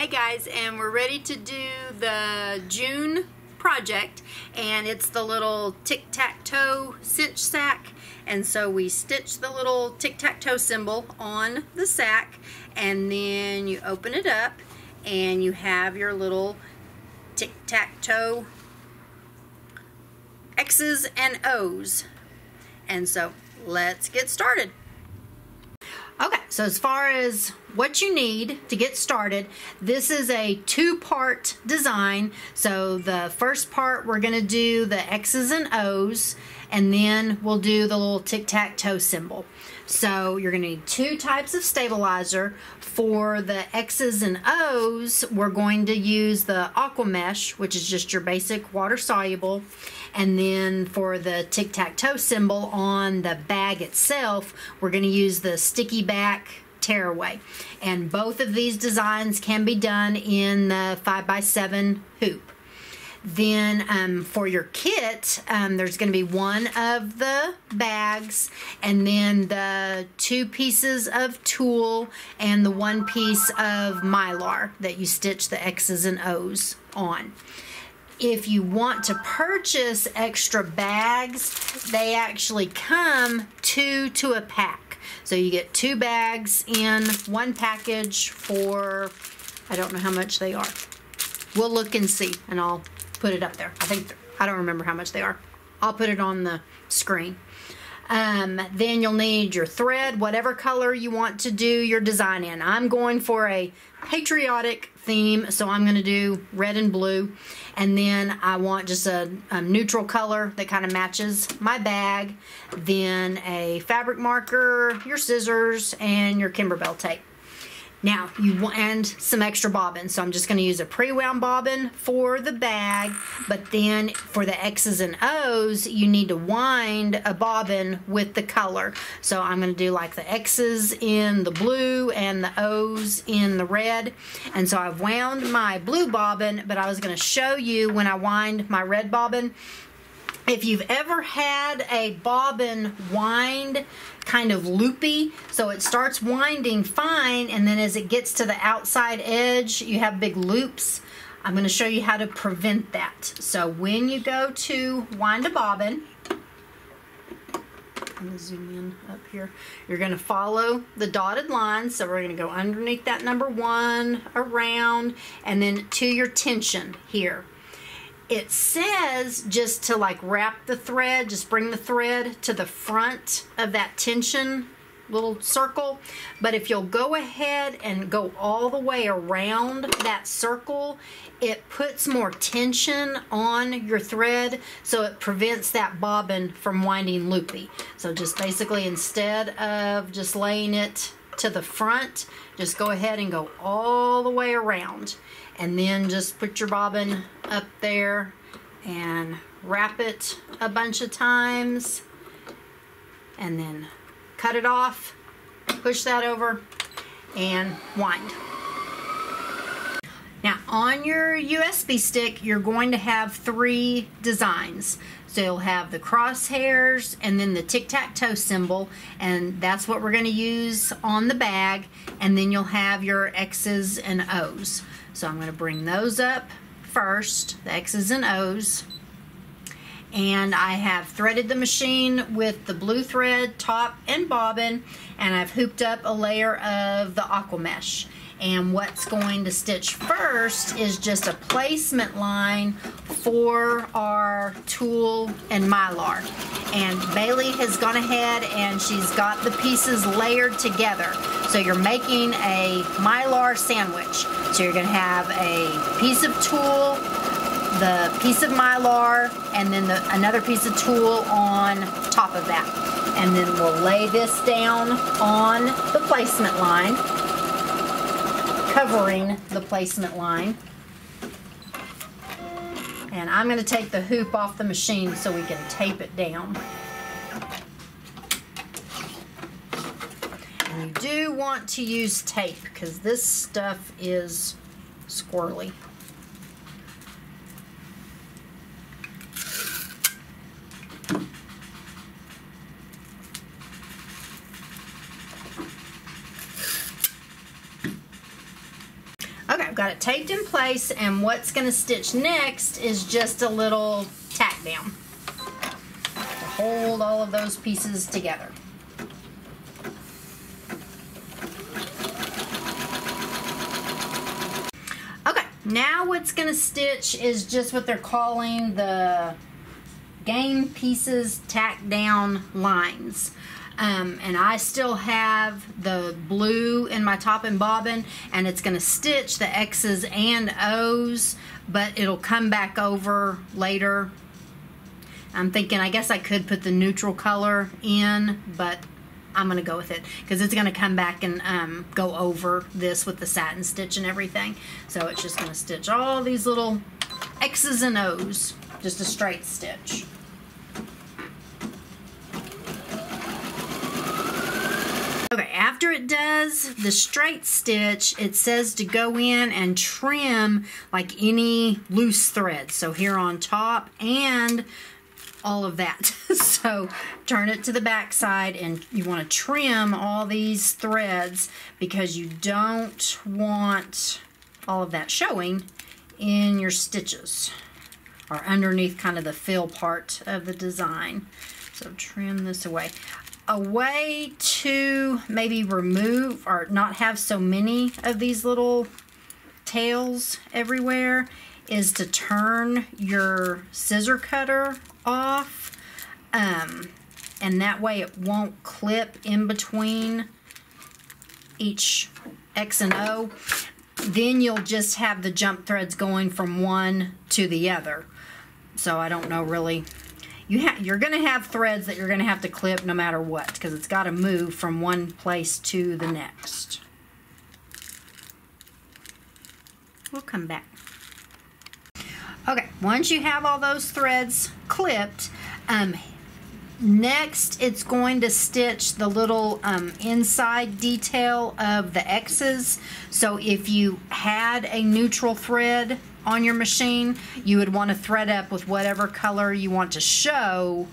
Hi guys, and we're ready to do the June project, and it's the little Tic-Tac-Toe Cinch Sack. And so we stitch the little tic-tac-toe symbol on the sack, and then you open it up and you have your little tic-tac-toe X's and O's. And so let's get started. Okay, so as far as what you need to get started, this is a two-part design. So the first part, we're going to do the X's and O's, and then we'll do the little tic-tac-toe symbol. So you're going to need two types of stabilizer. For the X's and O's, we're going to use the Aqua Mesh, which is just your basic water-soluble. And then for the tic-tac-toe symbol on the bag itself, we're going to use the Sticky Back Tearaway. And both of these designs can be done in the 5x7 hoop. Then for your kit, there's going to be one of the bags, and then the 2 pieces of tulle and the 1 piece of mylar that you stitch the X's and O's on. If you want to purchase extra bags, they actually come 2 to a pack. So you get 2 bags in one package for, I don't know how much they are. We'll look and see, and I'll put it up there. I don't remember how much they are. I'll put it on the screen. Then you'll need your thread, whatever color you want to do your design in. I'm going for a patriotic theme, so I'm going to do red and blue. And then I want just a neutral color that kind of matches my bag. Then a fabric marker, your scissors, and your Kimberbell tape. Now, and some extra bobbins. So I'm just going to use a pre-wound bobbin for the bag, but then for the X's and O's, you need to wind a bobbin with the color. So I'm going to do like the X's in the blue and the O's in the red. And so I've wound my blue bobbin, but I was going to show you when I wind my red bobbin. If you've ever had a bobbin wind kind of loopy, so it starts winding fine, and then as it gets to the outside edge, you have big loops. I'm going to show you how to prevent that. So when you go to wind a bobbin, I'm going to zoom in up here, you're going to follow the dotted line. So we're going to go underneath that number 1, around, and then to your tension here. It says just to like wrap the thread, just bring the thread to the front of that tension little circle. But if you'll go ahead and go all the way around that circle, it puts more tension on your thread, so it prevents that bobbin from winding loopy. So just basically, instead of just laying it to the front, just go ahead and go all the way around. And then just put your bobbin up there and wrap it a bunch of times. And then cut it off, push that over, and wind. Now on your USB stick, you're going to have 3 designs. So you'll have the crosshairs and then the tic-tac-toe symbol, and that's what we're going to use on the bag. And then you'll have your X's and O's. So I'm going to bring those up first, the X's and O's. And I have threaded the machine with the blue thread, top and bobbin, and I've hooped up a layer of the Aqua Mesh. And what's going to stitch first is just a placement line for our tulle and mylar. And Bailey has gone ahead and she's got the pieces layered together. So you're making a mylar sandwich. So you're going to have a piece of tulle, the piece of mylar, and then another piece of tulle on top of that. And then we'll lay this down on the placement line, covering the placement line. And I'm going to take the hoop off the machine so we can tape it down. And you do want to use tape because this stuff is squirrely. Okay, Okay, I've got it taped in place, and what's going to stitch next is just a little tack down to hold all of those pieces together. Okay, now what's going to stitch is just what they're calling the game pieces tack down lines. And I still have the blue in my top and bobbin, and it's going to stitch the X's and O's, but it'll come back over later. I'm thinking I guess I could put the neutral color in, but I'm going to go with it because it's going to come back and go over this with the satin stitch and everything. So it's just going to stitch all these little X's and O's, just a straight stitch. Okay, after it does the straight stitch, it says to go in and trim like any loose threads. So here on top and all of that. So turn it to the back side, and you want to trim all these threads because you don't want all of that showing in your stitches or underneath kind of the fill part of the design. So trim this away. A way to maybe remove or not have so many of these little tails everywhere is to turn your scissor cutter off, and that way it won't clip in between each X and O. Then you'll just have the jump threads going from one to the other. So I don't know really. You're going to have threads that you're going to have to clip no matter what, because it's got to move from one place to the next. We'll come back. Okay, once you have all those threads clipped, next it's going to stitch the little inside detail of the X's. So if you had a neutral thread on your machine, you would want to thread up with whatever color you want to show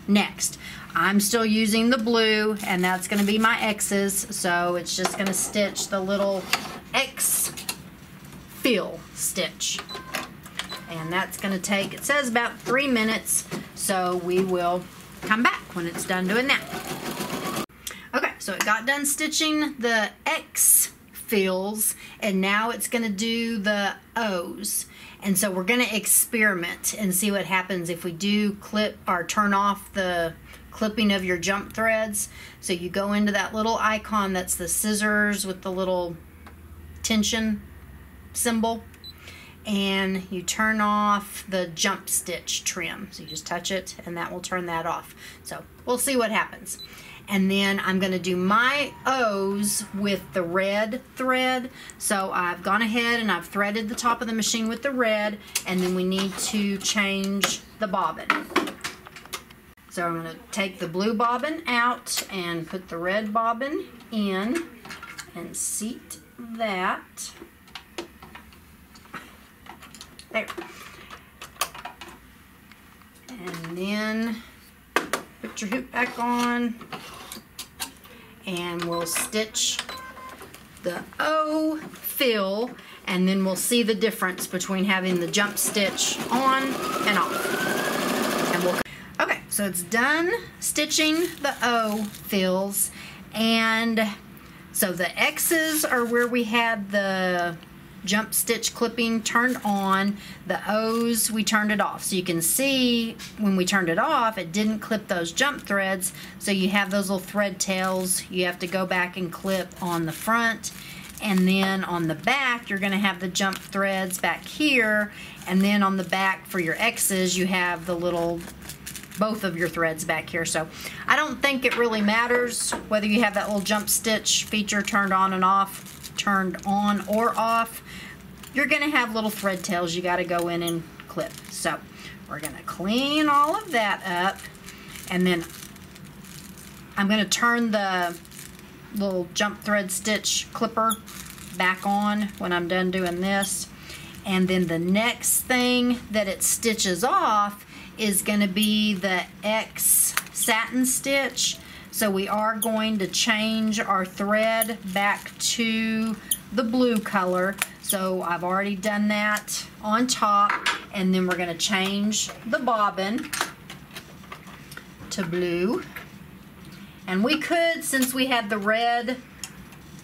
next. I'm still using the blue, and that's going to be my X's, so it's just going to stitch the little X fill stitch. And that's going to take, it says about 3 minutes, so we will come back when it's done doing that. Okay, so it got done stitching the X fills, and now it's going to do the O's. And so we're going to experiment and see what happens if we do clip or turn off the clipping of your jump threads. So you go into that little icon that's the scissors with the little tension symbol, and you turn off the jump stitch trim. So you just touch it and that will turn that off. So we'll see what happens. And then I'm going to do my O's with the red thread. So I've gone ahead and I've threaded the top of the machine with the red, and then we need to change the bobbin. So I'm going to take the blue bobbin out and put the red bobbin in and seat that. There. And then put your hoop back on, and we'll stitch the O fill, and then we'll see the difference between having the jump stitch on and off. And okay, so it's done stitching the O fills, and so the X's are where we had the jump stitch clipping turned on. The O's, we turned it off. So you can see when we turned it off, it didn't clip those jump threads. So you have those little thread tails you have to go back and clip on the front. And then on the back, you're going to have the jump threads back here. And then on the back for your X's, you have the little, both of your threads back here. So I don't think it really matters whether you have that little jump stitch feature turned on and off, turned on or off. You're going to have little thread tails you got to go in and clip. So we're going to clean all of that up, and then I'm going to turn the little jump thread stitch clipper back on when I'm done doing this. And then the next thing that it stitches off is going to be the X satin stitch. So we are going to change our thread back to the blue color. So I've already done that on top, and then we're going to change the bobbin to blue. And we could, since we had the red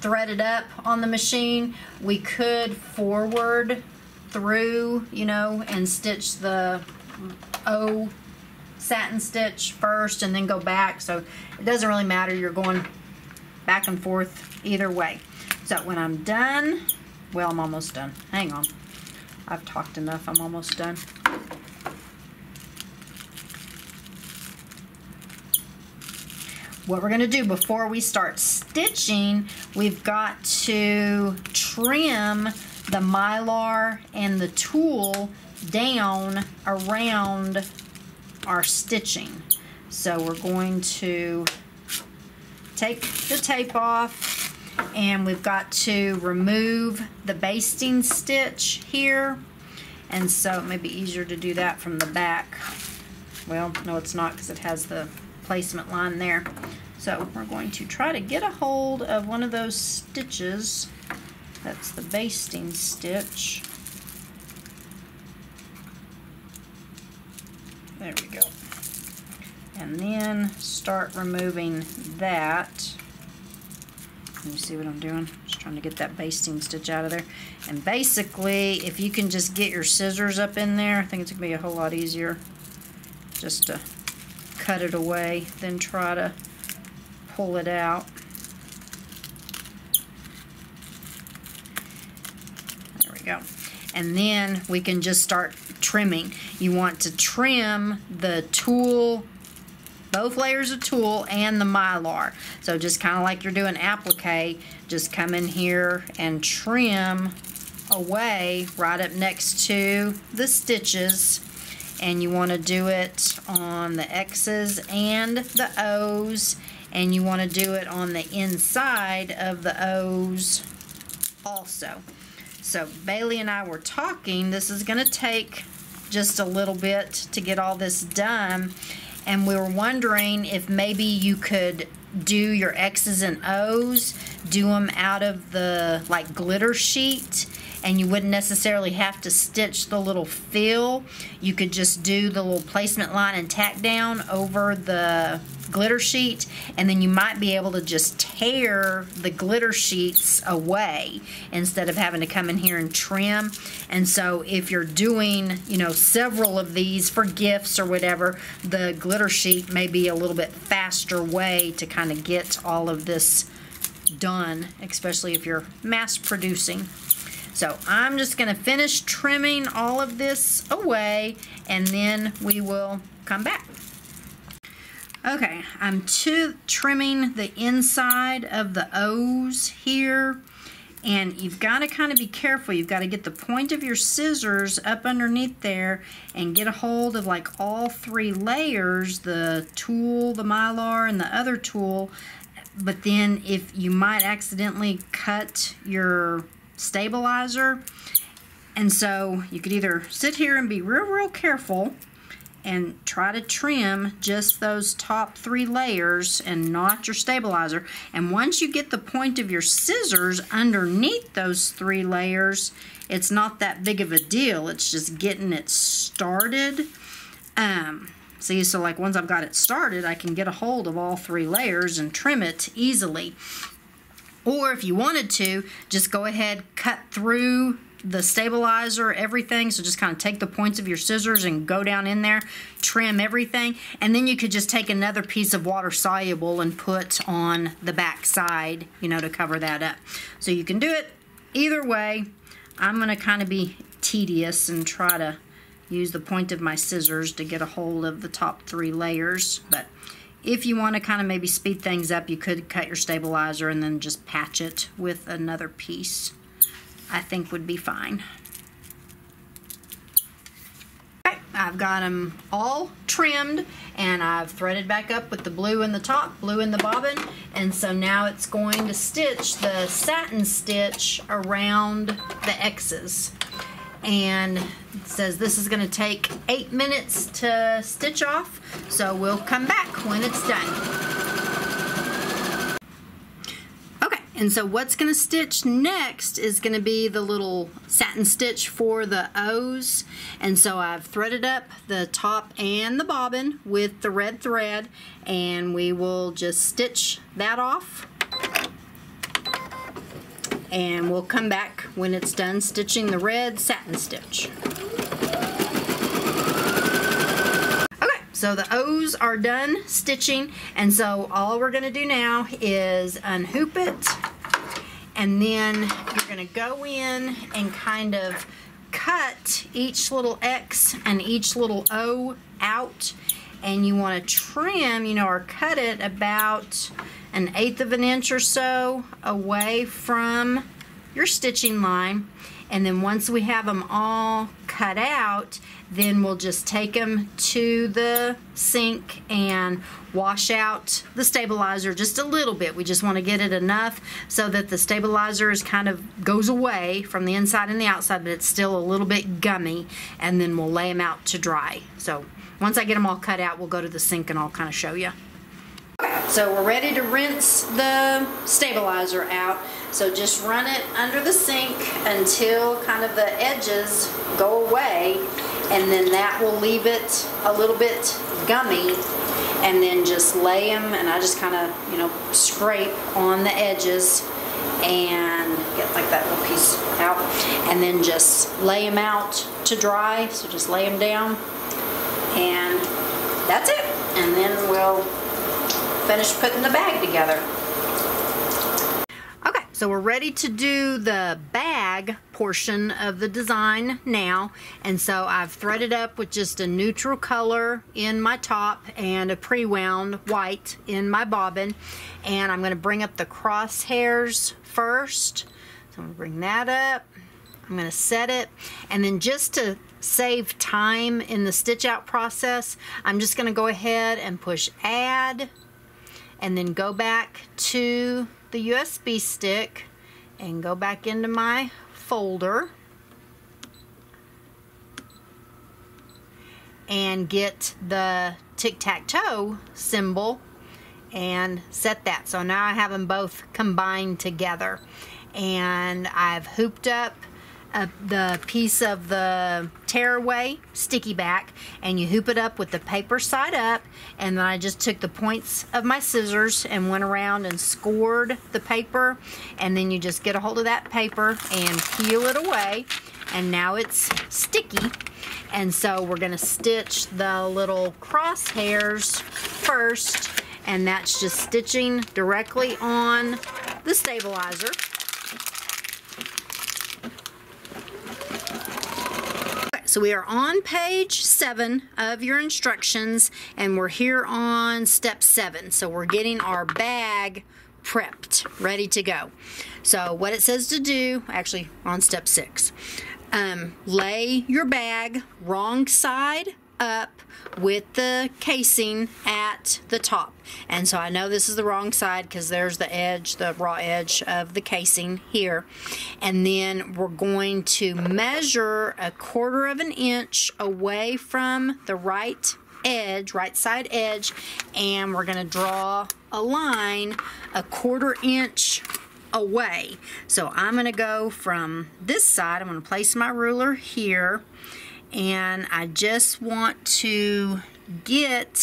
threaded up on the machine, we could forward through, you know, and stitch the O satin stitch first and then go back. So it doesn't really matter. You're going back and forth either way. So when I'm done, well, I'm almost done. Hang on. I've talked enough. I'm almost done. What we're going to do before we start stitching, we've got to trim the mylar and the tulle down around our stitching. So we're going to take the tape off, and we've got to remove the basting stitch here. And so it may be easier to do that from the back. Well, no, it's not, because it has the placement line there. So we're going to try to get a hold of one of those stitches. That's the basting stitch. There we go. And then start removing that. Can you see what I'm doing? Just trying to get that basting stitch out of there. And basically, if you can just get your scissors up in there, I think it's going to be a whole lot easier just to cut it away than try to pull it out. There we go. And then we can just start trimming. You want to trim the tulle, both layers of tulle and the mylar. So just kind of like you're doing applique, just come in here and trim away right up next to the stitches. And you want to do it on the X's and the O's, and you want to do it on the inside of the O's also. So Bailey and I were talking. This is going to take just a little bit to get all this done, and we were wondering if maybe you could do your X's and O's, do them out of the like glitter sheet, and you wouldn't necessarily have to stitch the little fill. You could just do the little placement line and tack down over the glitter sheet, and then you might be able to just tear the glitter sheets away instead of having to come in here and trim. And so if you're doing, you know, several of these for gifts or whatever, the glitter sheet may be a little bit faster way to kind of get all of this done, especially if you're mass producing. So I'm just going to finish trimming all of this away, and then we will come back. Okay, I'm trimming the inside of the O's here, and you've got to kind of be careful. You've got to get the point of your scissors up underneath there and get a hold of like all three layers, the tulle, the mylar, and the other tulle. But then if you might accidentally cut your stabilizer, and so you could either sit here and be real careful and try to trim just those top three layers and not your stabilizer. And once you get the point of your scissors underneath those three layers, it's not that big of a deal. It's just getting it started. See, so like once I've got it started, I can get a hold of all three layers and trim it easily. Or if you wanted to, just go ahead, cut through the stabilizer, everything. So just kind of take the points of your scissors and go down in there, trim everything. And then you could just take another piece of water soluble and put on the back side, you know, to cover that up. So you can do it either way. I'm going to kind of be tedious and try to use the point of my scissors to get a hold of the top three layers. But if you want to kind of maybe speed things up, you could cut your stabilizer and then just patch it with another piece. I think would be fine. Okay, I've got them all trimmed, and I've threaded back up with the blue in the top, blue in the bobbin, and so now it's going to stitch the satin stitch around the X's. And it says this is going to take 8 minutes to stitch off, so we'll come back when it's done. Okay, And so what's going to stitch next is going to be the little satin stitch for the O's. And so I've threaded up the top and the bobbin with the red thread, and we will just stitch that off. And we'll come back when it's done stitching the red satin stitch. Okay, so the O's are done stitching, and so all we're going to do now is unhoop it, and then you're going to go in and kind of cut each little X and each little O out, and you want to trim, or cut it about 1/8 of an inch or so away from your stitching line. And then once we have them all cut out, then we'll just take them to the sink and wash out the stabilizer just a little bit. We just want to get it enough so that the stabilizer is kind of goes away from the inside and the outside, but it's still a little bit gummy, and then we'll lay them out to dry. So once I get them all cut out, we'll go to the sink and I'll kind of show you. So we're ready to rinse the stabilizer out. So just run it under the sink until kind of the edges go away, and then that will leave it a little bit gummy, and then just lay them, and I just kind of, scrape on the edges and get like that little piece out, and then just lay them out to dry. So just lay them down, and that's it. And then we'll finish putting the bag together. Okay, so we're ready to do the bag portion of the design now, and so I've threaded up with just a neutral color in my top and a pre-wound white in my bobbin, and I'm going to bring up the crosshairs first. So I'm going to bring that up, I'm going to set it, and then just to save time in the stitch out process, I'm just going to go ahead and push add, and then go back to the USB stick and go back into my folder and get the tic-tac-toe symbol and set that. So now I have them both combined together, and I've hooped up the piece of the tearaway sticky back, and you hoop it up with the paper side up, and then I just took the points of my scissors and went around and scored the paper, and then you just get a hold of that paper and peel it away, and now it's sticky. And so we're going to stitch the little crosshairs first, and that's just stitching directly on the stabilizer. So we are on page 7 of your instructions, and we're here on step 7. So we're getting our bag prepped, ready to go. So what it says to do, actually on step 6, lay your bag wrong side up with the casing at the top. And so I know this is the wrong side because there's the edge, the raw edge of the casing here. And then we're going to measure 1/4 of an inch away from the right edge, right side edge, and we're going to draw a line 1/4 inch away. So I'm going to go from this side, I'm going to place my ruler here, and I just want to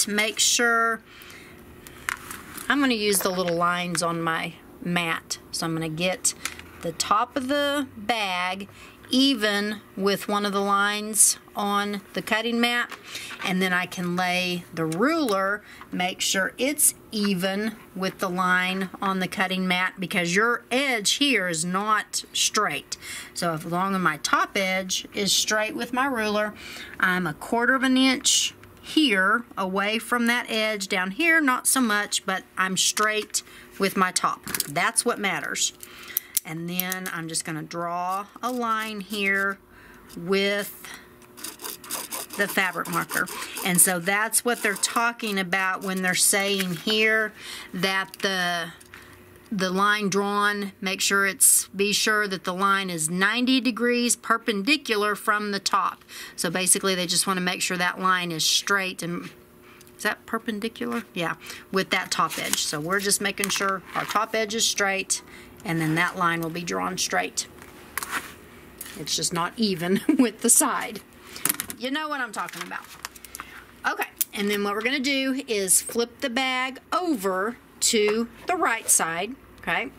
make sure, I'm going to use the little lines on my mat. So I'm going to get the top of the bag even with one of the lines on the cutting mat, and then I can lay the ruler, make sure it's even with the line on the cutting mat, because your edge here is not straight. So as long as my top edge is straight with my ruler, I'm 1/4 of an inch here away from that edge. Down here not so much, but I'm straight with my top. That's what matters. And then I'm just going to draw a line here with the fabric marker. And so that's what they're talking about when they're saying here that the line drawn, be sure that the line is 90 degrees perpendicular from the top. So basically they just want to make sure that line is straight. And is that perpendicular? Yeah, with that top edge. So we're just making sure our top edge is straight, and then that line will be drawn straight. It's just not even with the side. You know what I'm talking about. Okay, and then what we're going to do is flip the bag over to the right side, okay?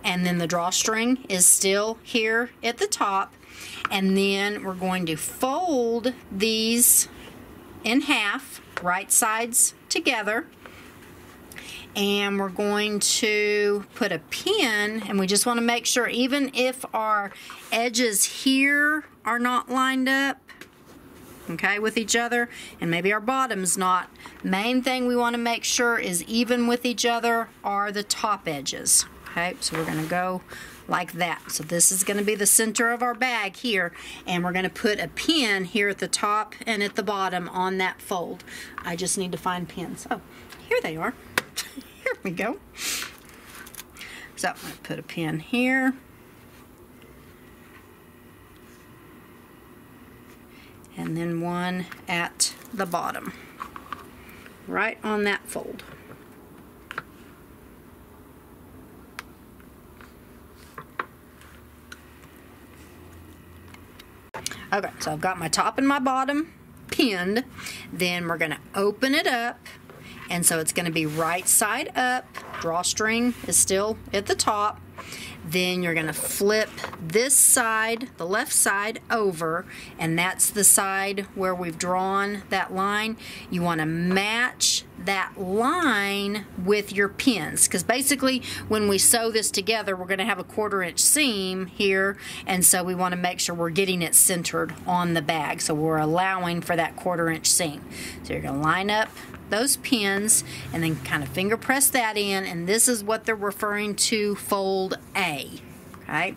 And then the drawstring is still here at the top. And then we're going to fold these in half, right sides together. And we're going to put a pin, and we just want to make sure, even if our edges here are not lined up, okay, with each other, and maybe our bottom's not, main thing we want to make sure is even with each other are the top edges. Okay, so we're going to go like that. So this is going to be the center of our bag here, and we're going to put a pin here at the top and at the bottom on that fold. I just need to find pins. Oh, here they are. Here we go. So I'm going to put a pin here. And then one at the bottom, right on that fold. Okay, so I've got my top and my bottom pinned. Then we're going to open it up, and so it's going to be right side up. Drawstring is still at the top. Then you're going to flip this side, the left side, over, and that's the side where we've drawn that line. You want to match that line with your pins, because basically when we sew this together, we're going to have a 1/4 inch seam here, and so we want to make sure we're getting it centered on the bag. So we're allowing for that 1/4 inch seam. So you're going to line up those pins and then kind of finger press that in, and this is what they're referring to fold A. Okay,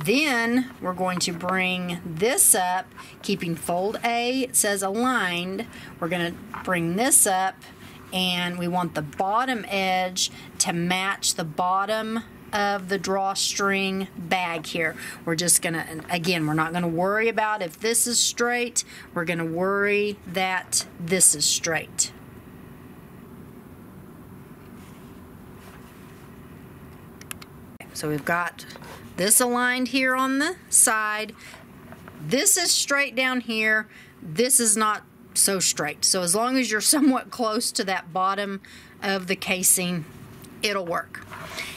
then we're going to bring this up, keeping fold A, it says aligned. We're going to bring this up, and we want the bottom edge to match the bottom of the drawstring bag here. We're just gonna, again, we're not gonna worry about if this is straight. We're gonna worry that this is straight. So we've got this aligned here on the side. This is straight down here. This is not so straight. So as long as you're somewhat close to that bottom of the casing, it'll work.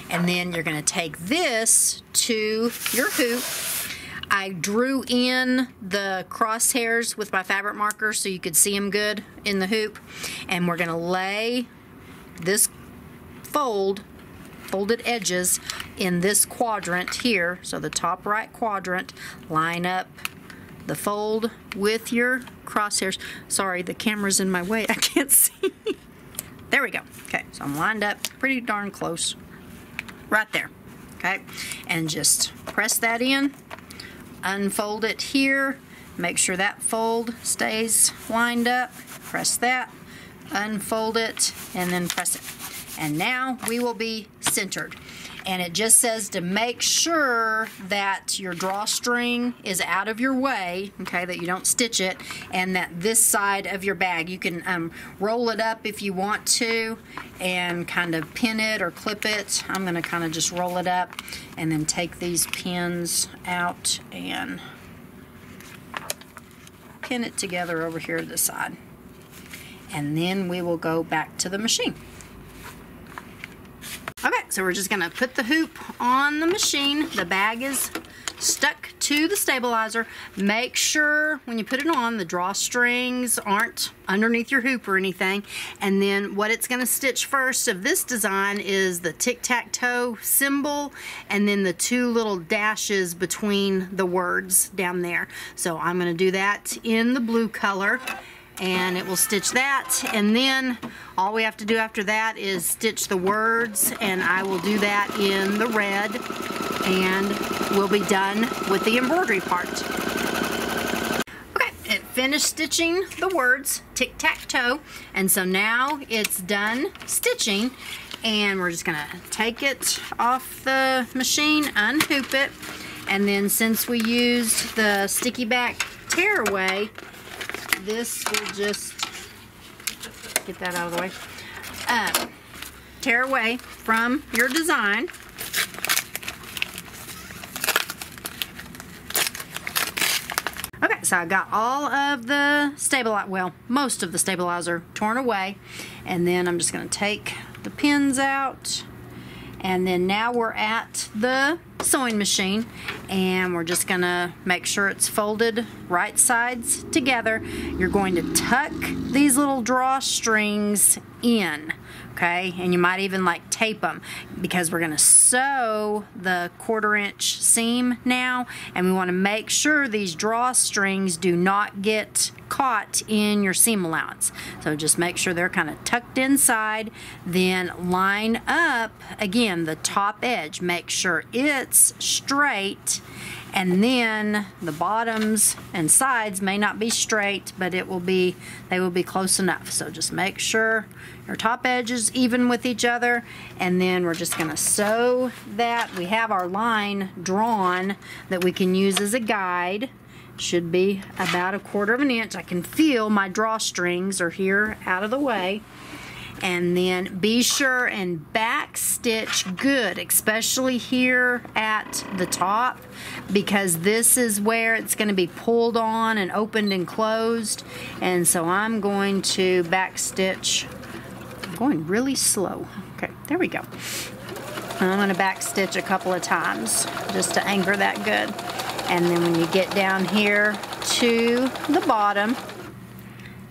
And then you're going to take this to your hoop. I drew in the crosshairs with my fabric marker so you could see them good in the hoop. And we're going to lay this folded edges in this quadrant here. So the top right quadrant, line up the fold with your crosshairs. Sorry, the camera's in my way. I can't see. There we go. Okay, so I'm lined up pretty darn close. Right there. Okay, and just press that in. Unfold it here. Make sure that fold stays lined up. Press that. Unfold it, and then press it. And now we will be centered. And it just says to make sure that your drawstring is out of your way, okay, that you don't stitch it, and that this side of your bag, you can roll it up if you want to and kind of pin it or clip it. I'm going to kind of just roll it up and then take these pins out and pin it together over here to the side. And then we will go back to the machine. Okay, so we're just going to put the hoop on the machine. The bag is stuck to the stabilizer. Make sure when you put it on, the drawstrings aren't underneath your hoop or anything. And then what it's going to stitch first of this design is the tic-tac-toe symbol, and then the 2 little dashes between the words down there. So I'm going to do that in the blue color, and it will stitch that, and then all we have to do after that is stitch the words, and I will do that in the red, and we'll be done with the embroidery part. Okay, it finished stitching the words tic-tac-toe, and so now it's done stitching, and we're just gonna take it off the machine, unhoop it, and then since we used the sticky back tearaway, this will just get that out of the way. Tear away from your design, Okay, so I got all of the stabilizer, well, most of the stabilizer torn away, and then I'm just going to take the pins out, and then now we're at the sewing machine, and we're just going to make sure it's folded right sides together. You're going to tuck these little drawstrings in. Okay, and you might even like tape them, because we're going to sew the 1/4 inch seam now, and we want to make sure these drawstrings do not get caught in your seam allowance. So just make sure they're kind of tucked inside, then line up again the top edge, make sure it's straight, and then the bottoms and sides may not be straight, but they will be close enough. So just make sure your top edge is even with each other, and then we're just going to sew that. We have our line drawn that we can use as a guide. Should be about 1/4 inch. I can feel my drawstrings are here out of the way. And then be sure and back stitch good, especially here at the top, because this is where it's going to be pulled on and opened and closed. And so I'm going to back stitch. I'm going really slow. Okay, there we go. I'm going to back stitch a couple of times just to anchor that good. And then when you get down here to the bottom,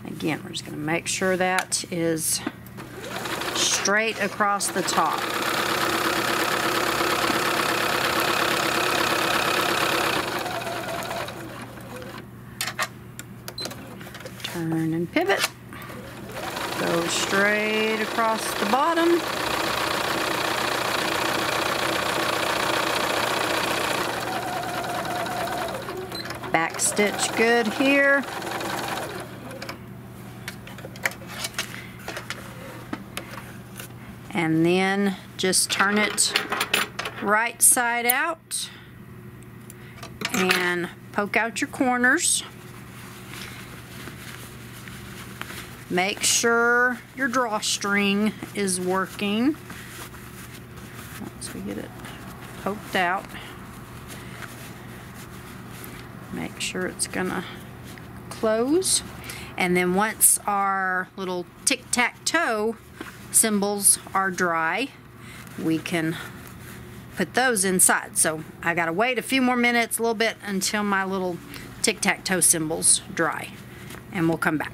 again, we're just going to make sure that is straight across the top. Turn and pivot. Go straight across the bottom. Back stitch good here. And then just turn it right side out and poke out your corners. Make sure your drawstring is working once we get it poked out. Make sure it's gonna close. And then once our little tic-tac-toe symbols are dry, we can put those inside. So I gotta wait a few more minutes, a little bit, until my little tic-tac-toe symbols dry, and we'll come back.